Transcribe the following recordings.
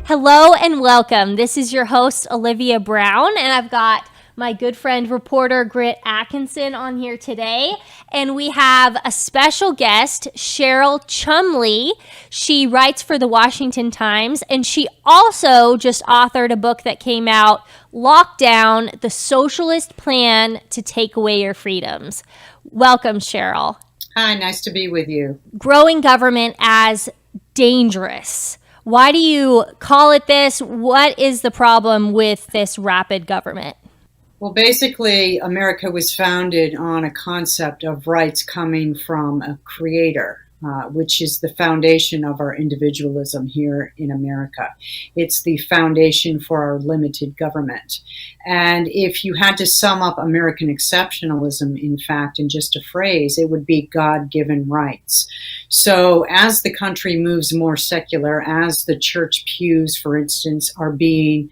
Hello and welcome. This is your host, Olivia Brown, and I've got my good friend, reporter Britt Atkinson on here today. And we have a special guest, Cheryl Chumley. She writes for the Washington Times, and she also just authored a book that came out, Lockdown, the Socialist Plan to Take Away Your Freedoms. Welcome, Cheryl. Hi, nice to be with you. Growing government as dangerous. Why do you call it this? What is the problem with this rapid government? Well, basically, America was founded on a concept of rights coming from a creator, which is the foundation of our individualism here in America. It's the foundation for our limited government. And if you had to sum up American exceptionalism, in fact, in just a phrase, it would be God-given rights. So as the country moves more secular, as the church pews, for instance, are being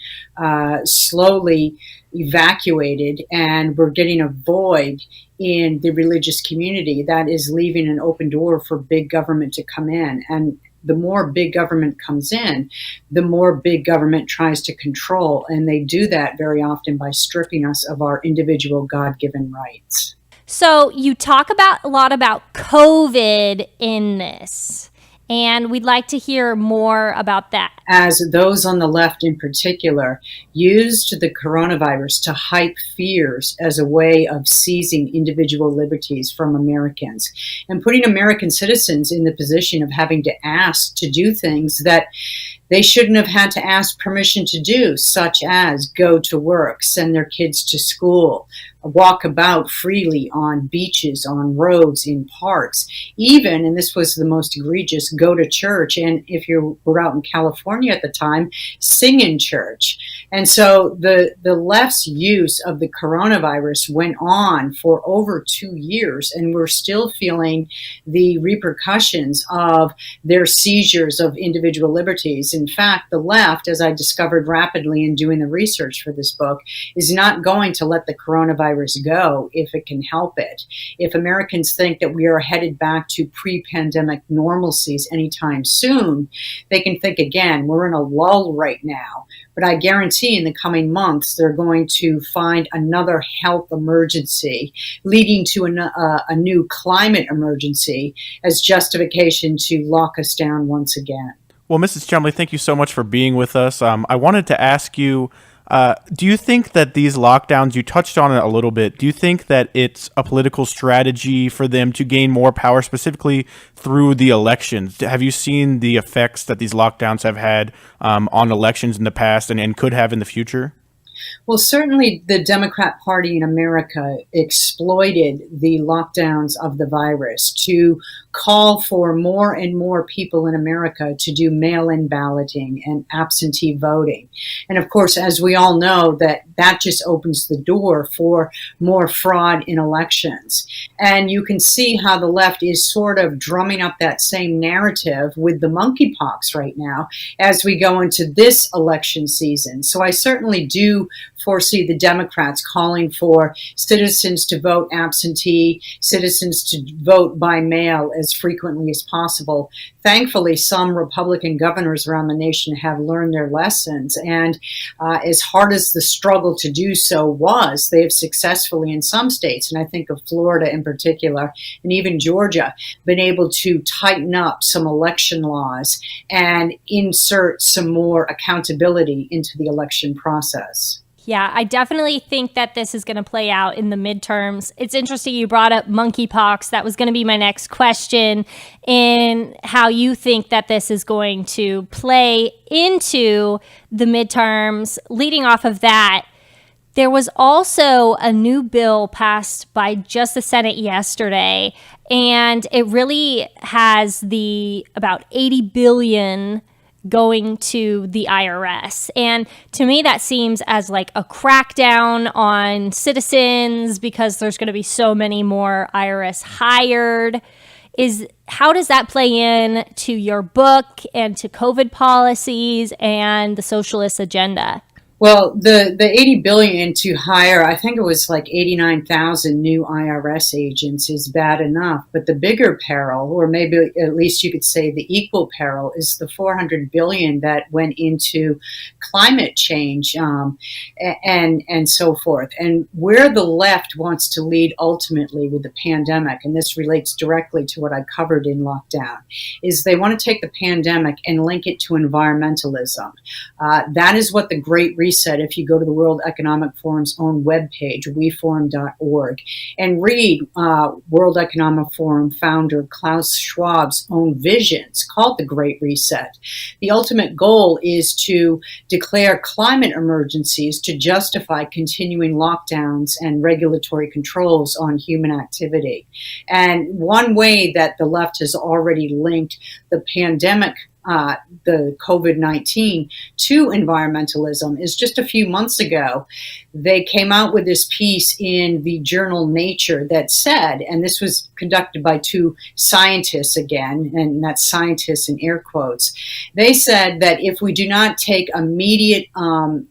slowly evacuated, and we're getting a void in the religious community that is leaving an open door for big government to come in. And the more big government comes in, the more big government tries to control. And they do that very often by stripping us of our individual God-given rights. So you talk a lot about COVID in this, and we'd like to hear more about that. As those on the left in particular used the coronavirus to hype fears as a way of seizing individual liberties from Americans and putting American citizens in the position of having to ask to do things that they shouldn't have had to ask permission to do, such as go to work, send their kids to school, walk about freely on beaches, on roads, in parks, even, and this was the most egregious, go to church, and if you were out in California at the time, sing in church. And so the left's use of the coronavirus went on for over 2 years, and we're still feeling the repercussions of their seizures of individual liberties. In fact, the left, as I discovered rapidly in doing the research for this book, is not going to let the coronavirus go if it can help it. If Americans think that we are headed back to pre-pandemic normalcies anytime soon, they can think again. We're in a lull right now, but I guarantee in the coming months they're going to find another health emergency leading to a new climate emergency as justification to lock us down once again. Well, Mrs. Chumley, thank you so much for being with us. I wanted to ask you, do you think that these lockdowns, you touched on it a little bit, do you think that it's a political strategy for them to gain more power, specifically through the elections? Have you seen the effects that these lockdowns have had on elections in the past and could have in the future? Well, certainly the Democrat Party in America exploited the lockdowns of the virus to call for more and more people in America to do mail-in balloting and absentee voting. And of course, as we all know, that just opens the door for more fraud in elections. And you can see how the left is sort of drumming up that same narrative with the monkeypox right now as we go into this election season. So I certainly do foresee the Democrats calling for citizens to vote absentee, citizens to vote by mail as frequently as possible. Thankfully, some Republican governors around the nation have learned their lessons, and as hard as the struggle to do so was, they have successfully in some states, and I think of Florida in particular, and even Georgia, been able to tighten up some election laws and insert some more accountability into the election process. Yeah, I definitely think that this is going to play out in the midterms. It's interesting you brought up monkeypox. That was going to be my next question, in how you think that this is going to play into the midterms. Leading off of that, there was also a new bill passed by just the Senate yesterday, and it really has the about $80 billion going to the IRS. And to me, that seems as like a crackdown on citizens because there's going to be so many more IRS hired. How does that play in to your book and to COVID policies and the socialist agenda? Well, the 80 billion to hire, I think it was like 89,000 new IRS agents is bad enough, but the bigger peril, or maybe at least you could say the equal peril, is the 400 billion that went into climate change, and so forth. And where the left wants to lead ultimately with the pandemic, and this relates directly to what I covered in lockdown, is they want to take the pandemic and link it to environmentalism. That is what the Great Reset, if you go to the World Economic Forum's own webpage, weforum.org, and read World Economic Forum founder Klaus Schwab's own visions called the Great Reset. The ultimate goal is to declare climate emergencies to justify continuing lockdowns and regulatory controls on human activity. And one way that the left has already linked the pandemic, the COVID-19, to environmentalism is just a few months ago. They came out with this piece in the journal Nature that said, and this was conducted by two scientists again, and that's scientists in air quotes, they said that if we do not take immediate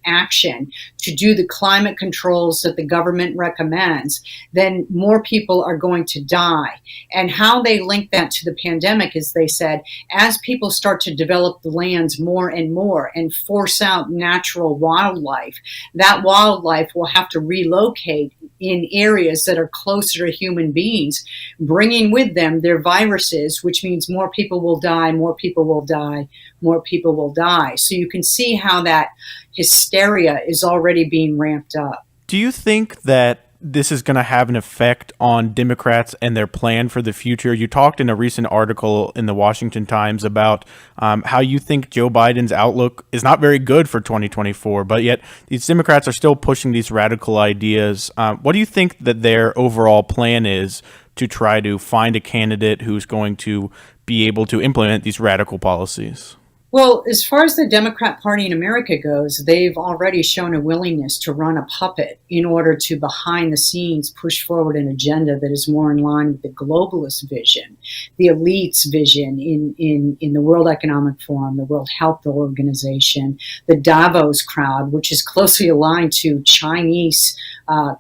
action to do the climate controls that the government recommends, then more people are going to die. And how they link that to the pandemic is, they said, as people start to develop the lands more and more and force out natural wildlife, that wildlife will have to relocate in areas that are closer to human beings, bringing with them their viruses, which means more people will die, more people will die, more people will die. So you can see how that hysteria is already being ramped up. Do you think that this is going to have an effect on Democrats and their plan for the future? You talked in a recent article in the Washington Times about how you think Joe Biden's outlook is not very good for 2024, but yet these Democrats are still pushing these radical ideas. What do you think that their overall plan is to try to find a candidate who's going to be able to implement these radical policies? Well, as far as the Democrat Party in America goes, they've already shown a willingness to run a puppet in order to, behind the scenes, push forward an agenda that is more in line with the globalist vision, the elite's vision in the World Economic Forum, the World Health Organization, the Davos crowd, which is closely aligned to Chinese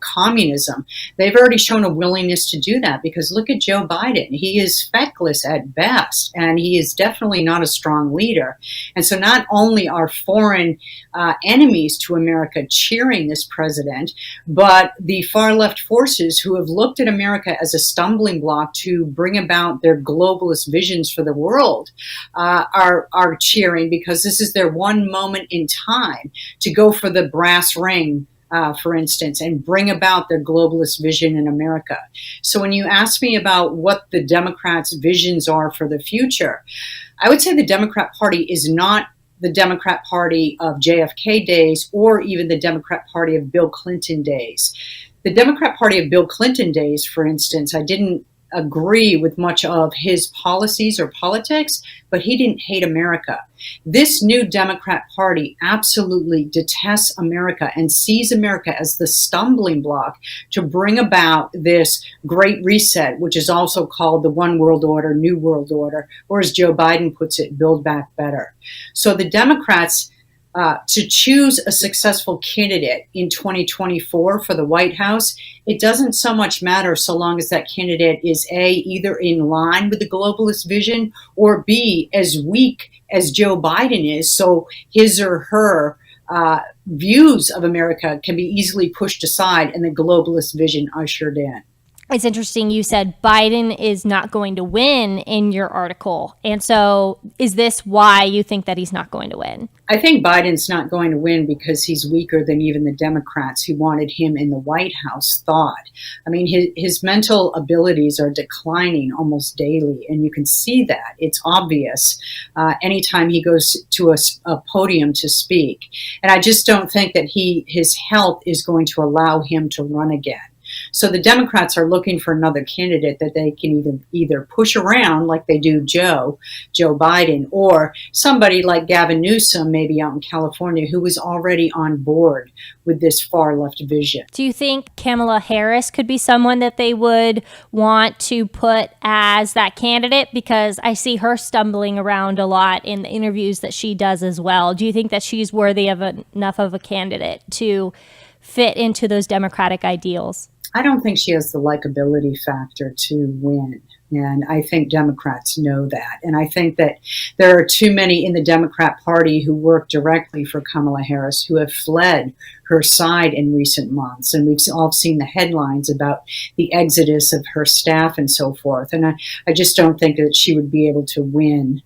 communism. They've already shown a willingness to do that, because look at Joe Biden. He is feckless at best, and he is definitely not a strong leader. And so not only are foreign enemies to America cheering this president, but the far left forces who have looked at America as a stumbling block to bring about their globalist visions for the world are cheering, because this is their one moment in time to go for the brass ring, for instance, and bring about their globalist vision in America. So when you ask me about what the Democrats' visions are for the future, I would say the Democrat Party is not the Democrat Party of JFK days, or even the Democrat Party of Bill Clinton days. The Democrat Party of Bill Clinton days, for instance, I didn't agree with much of his policies or politics, but he didn't hate America. This new Democrat Party absolutely detests America and sees America as the stumbling block to bring about this Great Reset, which is also called the One World Order, New World Order, or as Joe Biden puts it, Build Back Better. So the Democrats, to choose a successful candidate in 2024 for the White House, it doesn't so much matter so long as that candidate is A, either in line with the globalist vision, or B, as weak as Joe Biden is, so his or her views of America can be easily pushed aside and the globalist vision ushered in. It's interesting you said Biden is not going to win in your article. And so is this why you think that he's not going to win? I think Biden's not going to win because he's weaker than even the Democrats who wanted him in the White House thought. I mean, his mental abilities are declining almost daily, and you can see that. It's obvious anytime he goes to a podium to speak. And I just don't think that his health is going to allow him to run again. So the Democrats are looking for another candidate that they can either push around like they do Joe Biden, or somebody like Gavin Newsom, maybe out in California, who was already on board with this far left vision. Do you think Kamala Harris could be someone that they would want to put as that candidate? Because I see her stumbling around a lot in the interviews that she does as well. Do you think that she's worthy of enough of a candidate to fit into those Democratic ideals? I don't think she has the likability factor to win. And I think Democrats know that. And I think that there are too many in the Democrat Party who work directly for Kamala Harris who have fled her side in recent months. And we've all seen the headlines about the exodus of her staff and so forth. And I just don't think that she would be able to win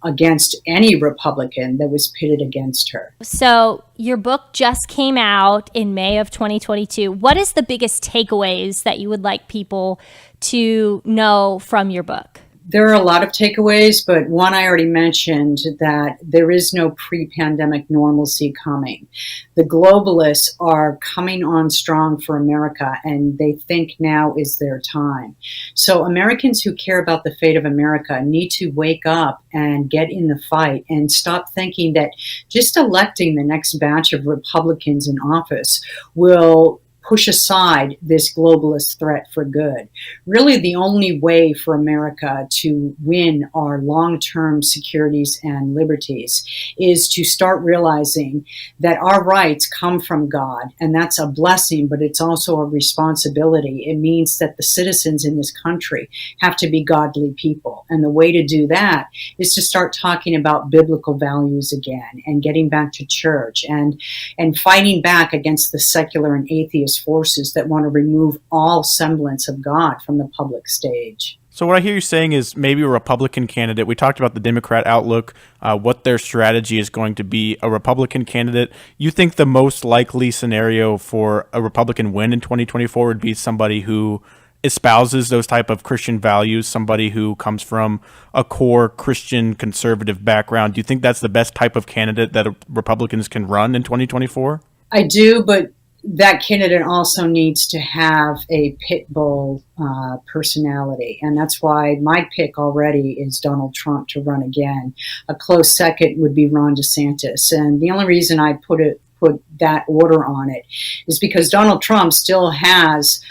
against any Republican that was pitted against her. So your book just came out in May of 2022. What is the biggest takeaways that you would like people to know from your book? There are a lot of takeaways, but one I already mentioned, that there is no pre-pandemic normalcy coming. The globalists are coming on strong for America, and they think now is their time. So Americans who care about the fate of America need to wake up and get in the fight and stop thinking that just electing the next batch of Republicans in office will push aside this globalist threat for good. Really, the only way for America to win our long-term securities and liberties is to start realizing that our rights come from God, and that's a blessing, but it's also a responsibility. It means that the citizens in this country have to be godly people, and the way to do that is to start talking about biblical values again, and getting back to church, and fighting back against the secular and atheist forces that want to remove all semblance of God from the public stage. So what I hear you saying is maybe a Republican candidate. We talked about the Democrat outlook, what their strategy is going to be. A Republican candidate, you think the most likely scenario for a Republican win in 2024 would be somebody who espouses those type of Christian values, somebody who comes from a core Christian conservative background. Do you think that's the best type of candidate that Republicans can run in 2024? I do, but that candidate also needs to have a pit bull personality. And that's why my pick already is Donald Trump to run again. A close second would be Ron DeSantis. And the only reason I put that order on it is because Donald Trump still has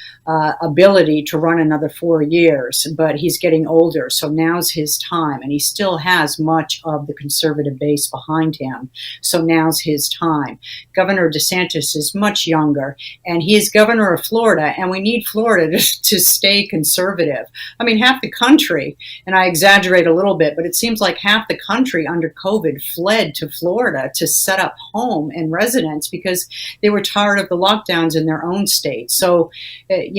ability to run another 4 years, but he's getting older, so now's his time, and he still has much of the conservative base behind him, so now's his time. Governor DeSantis is much younger, and he is governor of Florida, and we need Florida to stay conservative. I mean, half the country, and I exaggerate a little bit, but it seems like half the country under COVID fled to Florida to set up home and residence because they were tired of the lockdowns in their own state. So,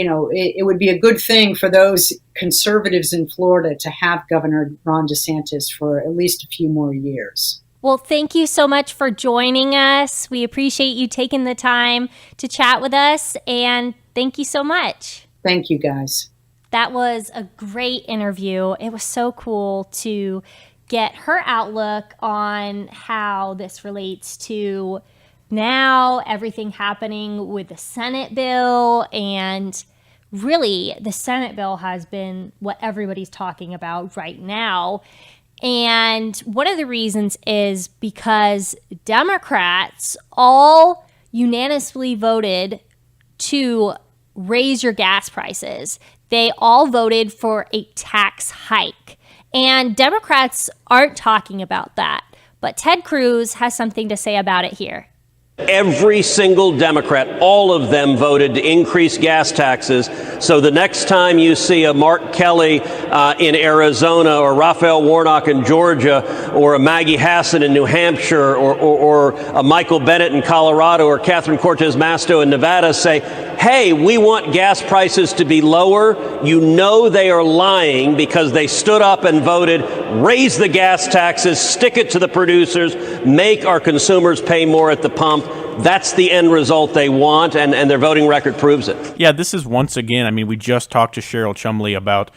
it would be a good thing for those conservatives in Florida to have Governor Ron DeSantis for at least a few more years. Well, thank you so much for joining us. We appreciate you taking the time to chat with us, and thank you so much. Thank you, guys. That was a great interview. It was so cool to get her outlook on how this relates to now everything happening with the Senate bill. And really, the Senate bill has been what everybody's talking about right now. And one of the reasons is because Democrats all unanimously voted to raise your gas prices. They all voted for a tax hike. And Democrats aren't talking about that. But Ted Cruz has something to say about it here. Every single Democrat, all of them voted to increase gas taxes. So the next time you see a Mark Kelly in Arizona, or Raphael Warnock in Georgia, or a Maggie Hassan in New Hampshire, or a Michael Bennet in Colorado, or Catherine Cortez Masto in Nevada say, hey, we want gas prices to be lower, you know they are lying, because they stood up and voted, raise the gas taxes, stick it to the producers, make our consumers pay more at the pump. That's the end result they want, and their voting record proves it. Yeah, this is once again, we just talked to Cheryl Chumley about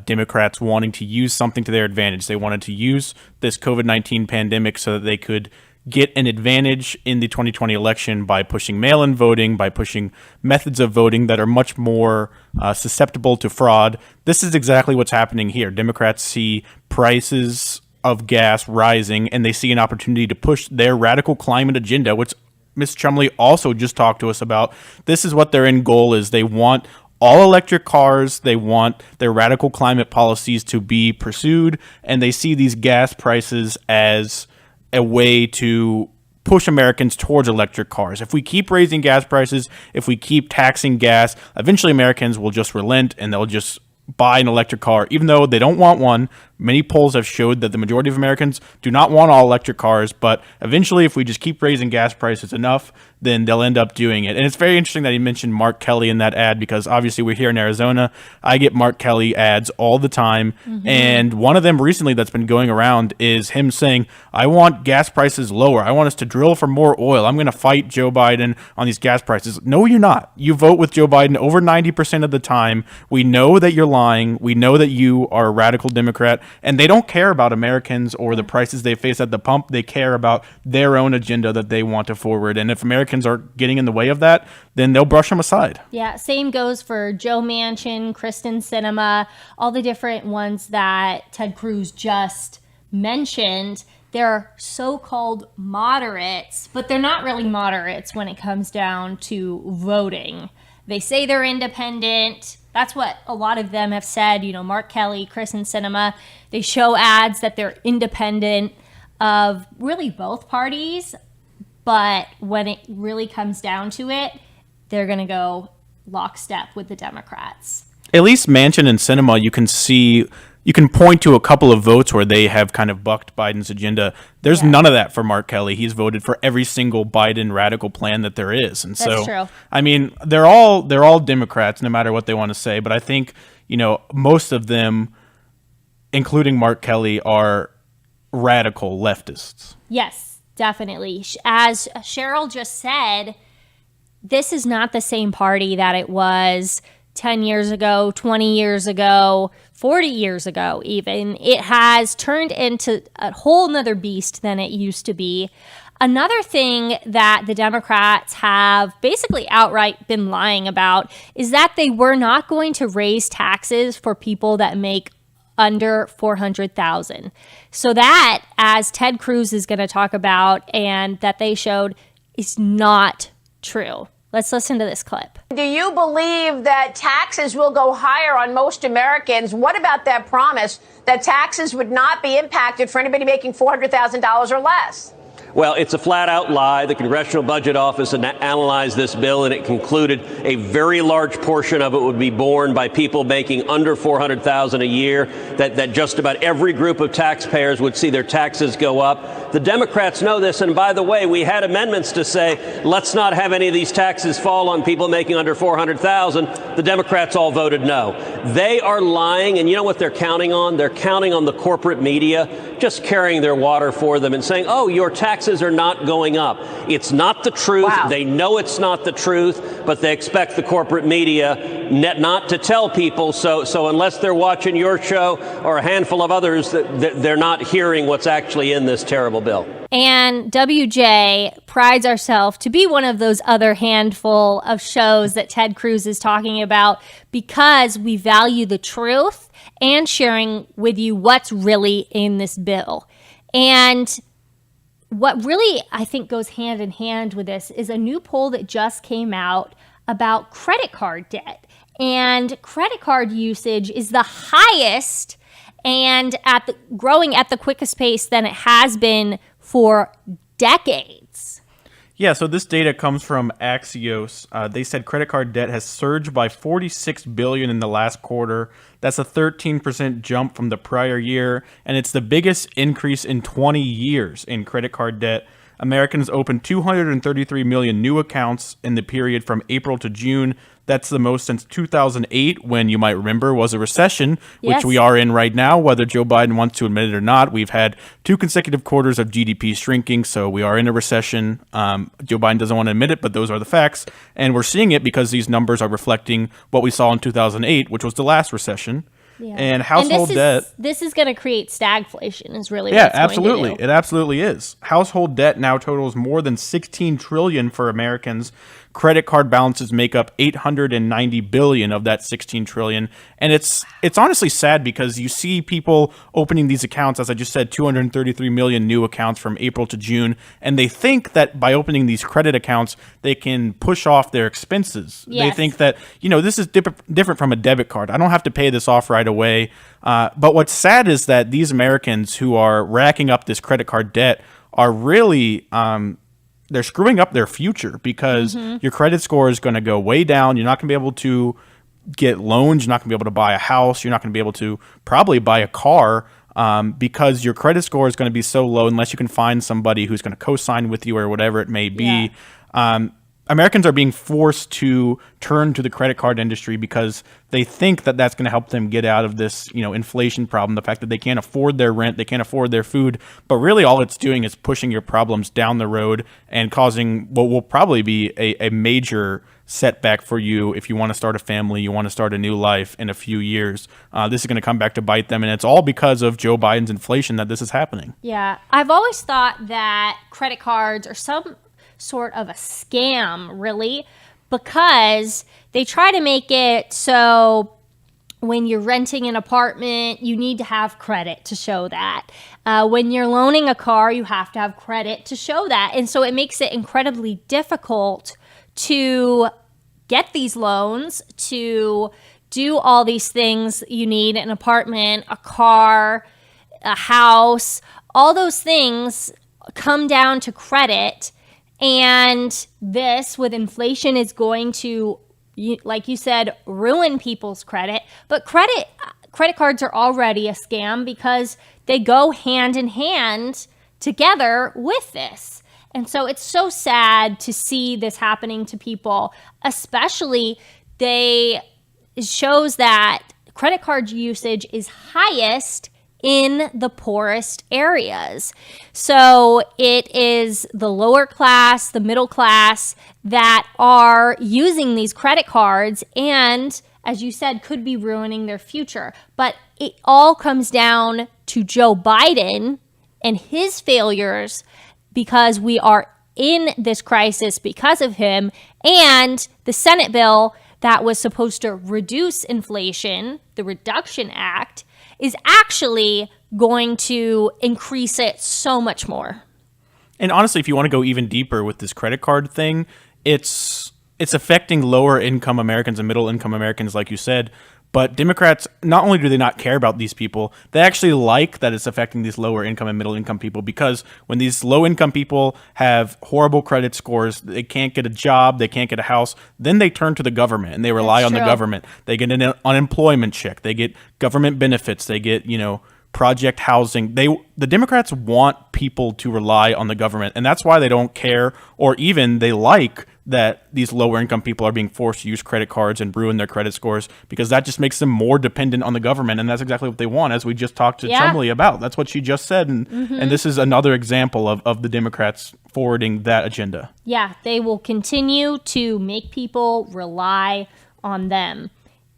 Democrats wanting to use something to their advantage. They wanted to use this COVID-19 pandemic so that they could get an advantage in the 2020 election by pushing mail-in voting, by pushing methods of voting that are much more susceptible to fraud. This is exactly what's happening here. Democrats see prices of gas rising, and they see an opportunity to push their radical climate agenda, which Ms. Chumley also just talked to us about. This is what their end goal is. They want all electric cars. They want their radical climate policies to be pursued, and they see these gas prices as a way to push Americans towards electric cars. If we keep raising gas prices, if we keep taxing gas, eventually Americans will just relent and they'll just buy an electric car, even though they don't want one. Many polls have showed that the majority of Americans do not want all electric cars, but eventually if we just keep raising gas prices enough, then they'll end up doing it. And it's very interesting that he mentioned Mark Kelly in that ad, because obviously we're here in Arizona. I get Mark Kelly ads all the time. And one of them recently that's been going around is him saying, I want gas prices lower. I want us to drill for more oil. I'm going to fight Joe Biden on these gas prices. No, you're not. You vote with Joe Biden over 90% of the time. We know that you're lying. We know that you are a radical Democrat. And they don't care about Americans or the prices they face at the pump. They care about their own agenda that they want to forward. And if Americans are getting in the way of that, then they'll brush them aside. Yeah, same goes for Joe Manchin, Kristen Sinema, all the different ones that Ted Cruz just mentioned. They're so-called moderates, but they're not really moderates when it comes down to voting. They say they're independent. That's what a lot of them have said. You know, Mark Kelly, Kristen Sinema, they show ads that they're independent of really both parties. But when it really comes down to it, they're going to go lockstep with the Democrats. At least Manchin and Sinema, you can point to a couple of votes where they have kind of bucked Biden's agenda. There's none of that for Mark Kelly. He's voted for every single Biden radical plan that there is. And That's true. I mean, they're all Democrats, no matter what they want to say. But I think, most of them, including Mark Kelly, are radical leftists. Yes, definitely. As Cheryl just said, this is not the same party that it was 10 years ago, 20 years ago, 40 years ago even. It has turned into a whole nother beast than it used to be. Another thing that the Democrats have basically outright been lying about is that they were not going to raise taxes for people that make under $400,000. So that, as Ted Cruz is going to talk about and that they showed, is not true. Let's listen to this clip. Do you believe that taxes will go higher on most Americans? What about that promise that taxes would not be impacted for anybody making $400,000 or less? Well, it's a flat-out lie. The Congressional Budget Office analyzed this bill, and it concluded a very large portion of it would be borne by people making under $400,000 a year, that just about every group of taxpayers would see their taxes go up. The Democrats know this, and by the way, we had amendments to say, let's not have any of these taxes fall on people making under $400,000. The Democrats all voted no. They are lying, and you know what they're counting on? They're counting on the corporate media just carrying their water for them and saying, oh, your taxes are not going up. It's not the truth. Wow. They know it's not the truth, but they expect the corporate media not to tell people. So unless they're watching your show or a handful of others, they're not hearing what's actually in this terrible bill. And WJ prides ourselves to be one of those other handful of shows that Ted Cruz is talking about because we value the truth and sharing with you what's really in this bill. And what really, I think, goes hand in hand with this is a new poll that just came out about credit card debt. And credit card usage is the highest and growing at the quickest pace than it has been for decades. Yeah, so this data comes from Axios. They said credit card debt has surged by $46 billion in the last quarter. That's a 13% jump from the prior year, and it's the biggest increase in 20 years in credit card debt. Americans opened 233 million new accounts in the period from April to June. That's the most since 2008, when, you might remember, was a recession, Yes. which we are in right now, whether Joe Biden wants to admit it or not. We've had 2 consecutive quarters of GDP shrinking, so we are in a recession. Joe Biden doesn't want to admit it, but those are the facts. And we're seeing it because these numbers are reflecting what we saw in 2008, which was the last recession. And household debt. This is going to create stagflation is really what Yeah, it's going absolutely. to do. It absolutely is. Household debt now totals more than $16 trillion for Americans. Credit card balances make up $890 billion of that $16 trillion. And it's honestly sad because you see people opening these accounts, as I just said, 233 million new accounts from April to June, and they think that by opening these credit accounts, they can push off their expenses. Yes. They think that, this is different from a debit card. I don't have to pay this off right away. But what's sad is that these Americans who are racking up this credit card debt are really they're screwing up their future because your credit score is going to go way down. You're not going to be able to get loans. You're not going to be able to buy a house. You're not going to be able to probably buy a car because your credit score is going to be so low unless you can find somebody who's going to co-sign with you or whatever it may be. Yeah. Americans are being forced to turn to the credit card industry because they think that that's going to help them get out of this, inflation problem, the fact that they can't afford their rent, they can't afford their food. But really all it's doing is pushing your problems down the road and causing what will probably be a major setback for you if you want to start a family, you want to start a new life in a few years. This is going to come back to bite them, and it's all because of Joe Biden's inflation that this is happening. Yeah, I've always thought that credit cards are some sort of a scam, really, because they try to make it so when you're renting an apartment, you need to have credit to show that. When you're loaning a car, you have to have credit to show that. And so it makes it incredibly difficult to get these loans, to do all these things you need: an apartment, a car, a house. All those things come down to credit. And this, with inflation, is going to, like you said, ruin people's credit. But credit cards are already a scam because they go hand in hand together with this. And so it's so sad to see this happening to people, especially it shows that credit card usage is highest in the poorest areas. So it is the lower class, the middle class that are using these credit cards and, as you said, could be ruining their future. But it all comes down to Joe Biden and his failures because we are in this crisis because of him, and the Senate bill that was supposed to reduce inflation, the Reduction Act, is actually going to increase it so much more. And honestly, if you want to go even deeper with this credit card thing, it's affecting lower income Americans and middle income Americans, like you said. But Democrats, not only do they not care about these people, they actually like that it's affecting these lower income and middle income people, because when these low income people have horrible credit scores, they can't get a job, they can't get a house, then they turn to the government and they rely on the government. They get an unemployment check, they get government benefits, they get, project housing. The Democrats want people to rely on the government, and that's why they don't care, or even they like that these lower income people are being forced to use credit cards and ruin their credit scores, because that just makes them more dependent on the government, and that's exactly what they want, as we just talked to Chumley about. That's what she just said, and this is another example of the Democrats forwarding that agenda. Yeah, they will continue to make people rely on them.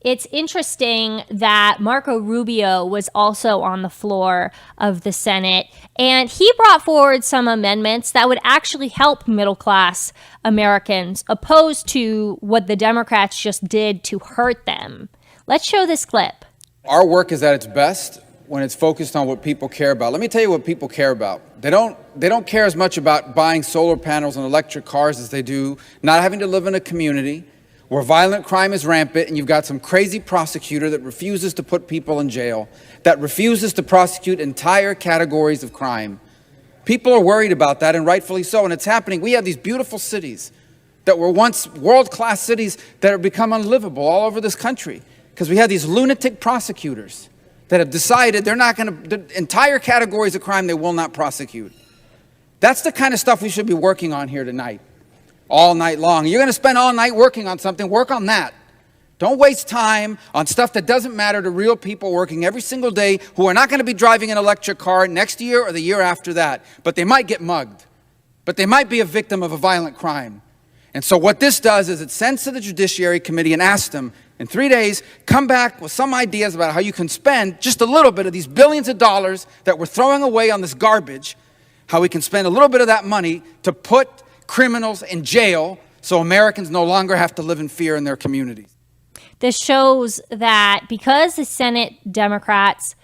It's interesting that Marco Rubio was also on the floor of the Senate, and he brought forward some amendments that would actually help middle-class Americans, opposed to what the Democrats just did to hurt them. Let's show this clip. Our work is at its best when it's focused on what people care about. Let me tell you what people care about. They don't care as much about buying solar panels and electric cars as they do not having to live in a community where violent crime is rampant and you've got some crazy prosecutor that refuses to put people in jail, that refuses to prosecute entire categories of crime. People are worried about that, and rightfully so, and it's happening. We have these beautiful cities that were once world-class cities that have become unlivable all over this country because we have these lunatic prosecutors that have decided they're not going to, the entire categories of crime they will not prosecute. That's the kind of stuff we should be working on here tonight. All night long. You're going to spend all night working on something, work on that. Don't waste time on stuff that doesn't matter to real people working every single day who are not going to be driving an electric car next year or the year after that. But they might get mugged. But they might be a victim of a violent crime. And so what this does is it sends to the Judiciary Committee and asks them, in 3 days, come back with some ideas about how you can spend just a little bit of these billions of dollars that we're throwing away on this garbage, how we can spend a little bit of that money to put criminals in jail so Americans no longer have to live in fear in their communities. This shows that because the Senate Democrats,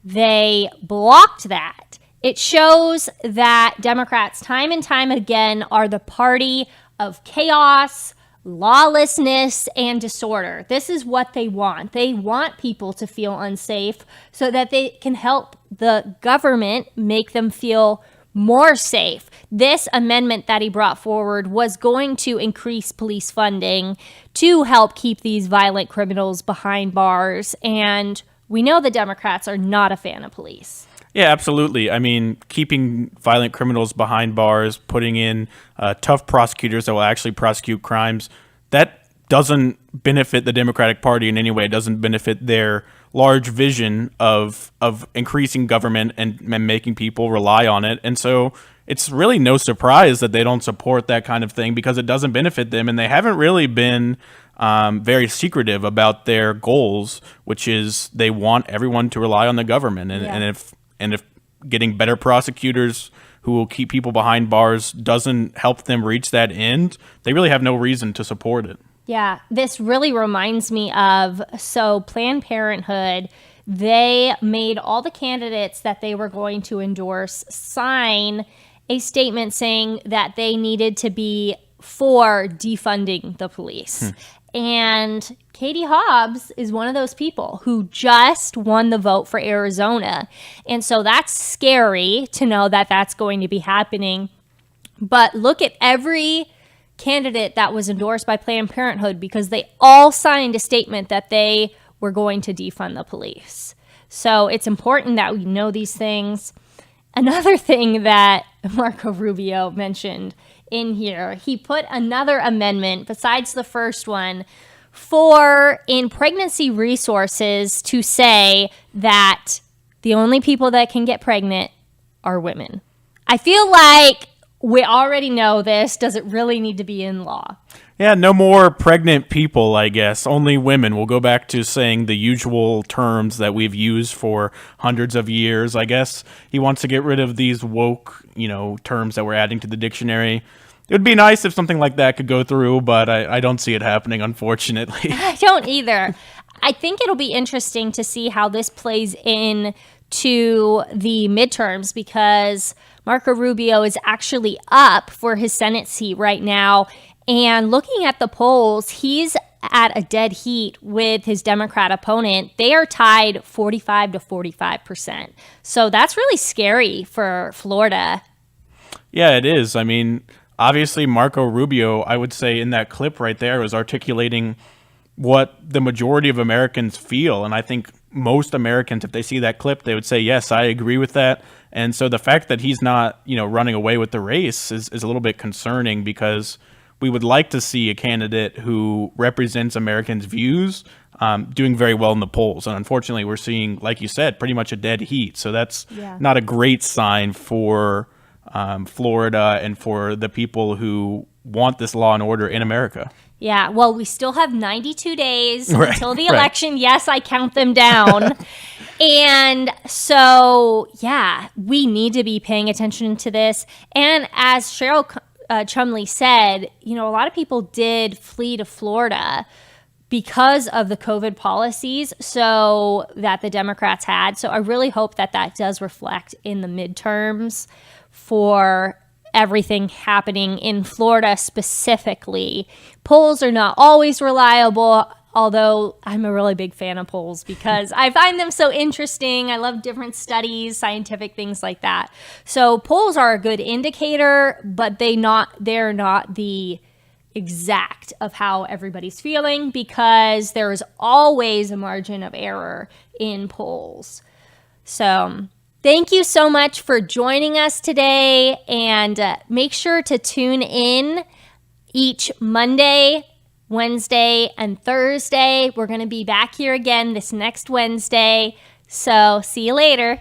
they blocked that. It shows that Democrats time and time again are the party of chaos, lawlessness, and disorder. This is what they want. They want people to feel unsafe so that they can help the government make them feel more safe. This amendment that he brought forward was going to increase police funding to help keep these violent criminals behind bars. And we know the Democrats are not a fan of police. Yeah, absolutely. I mean, keeping violent criminals behind bars, putting in tough prosecutors that will actually prosecute crimes, that doesn't benefit the Democratic Party in any way. It doesn't benefit their large vision of increasing government and making people rely on it. And so it's really no surprise that they don't support that kind of thing because it doesn't benefit them. And they haven't really been very secretive about their goals, which is they want everyone to rely on the government. And if getting better prosecutors who will keep people behind bars doesn't help them reach that end, they really have no reason to support it. Yeah, this really reminds me of, so Planned Parenthood, they made all the candidates that they were going to endorse sign a statement saying that they needed to be for defunding the police. And Katie Hobbs is one of those people who just won the vote for Arizona. And so that's scary to know that that's going to be happening. But look at every candidate that was endorsed by Planned Parenthood because they all signed a statement that they were going to defund the police. So it's important that we know these things. Another thing that Marco Rubio mentioned in here, he put another amendment besides the first one for in pregnancy resources to say that the only people that can get pregnant are women. I feel like we already know this. Does it really need to be in law? Yeah, no more pregnant people, I guess. Only women. We'll go back to saying the usual terms that we've used for hundreds of years. I guess he wants to get rid of these woke, terms that we're adding to the dictionary. It would be nice if something like that could go through, but I don't see it happening, unfortunately. I don't either. I think it'll be interesting to see how this plays in to the midterms because Marco Rubio is actually up for his Senate seat right now. And looking at the polls, he's at a dead heat with his Democrat opponent. They are tied 45 to 45%. So that's really scary for Florida. Yeah, it is. I mean, obviously Marco Rubio, I would say in that clip right there, was articulating what the majority of Americans feel. And I think most Americans, if they see that clip, they would say, yes, I agree with that. And so the fact that he's not, running away with the race is a little bit concerning because we would like to see a candidate who represents Americans' views doing very well in the polls. And unfortunately, we're seeing, like you said, pretty much a dead heat. So that's not a great sign for Florida and for the people who want this law and order in America. Yeah, well, we still have 92 days until the election. Yes, I count them down. And so, we need to be paying attention to this. And as Cheryl Chumley said, a lot of people did flee to Florida because of the COVID policies so that the Democrats had. So I really hope that that does reflect in the midterms for everything happening in Florida specifically. Polls are not always reliable, although I'm a really big fan of polls because I find them so interesting. I love different studies, scientific things like that. So polls are a good indicator, but they're not the exact of how everybody's feeling because there is always a margin of error in polls. So thank you so much for joining us today, and make sure to tune in each Monday, Wednesday, and Thursday. We're going to be back here again this next Wednesday, so see you later.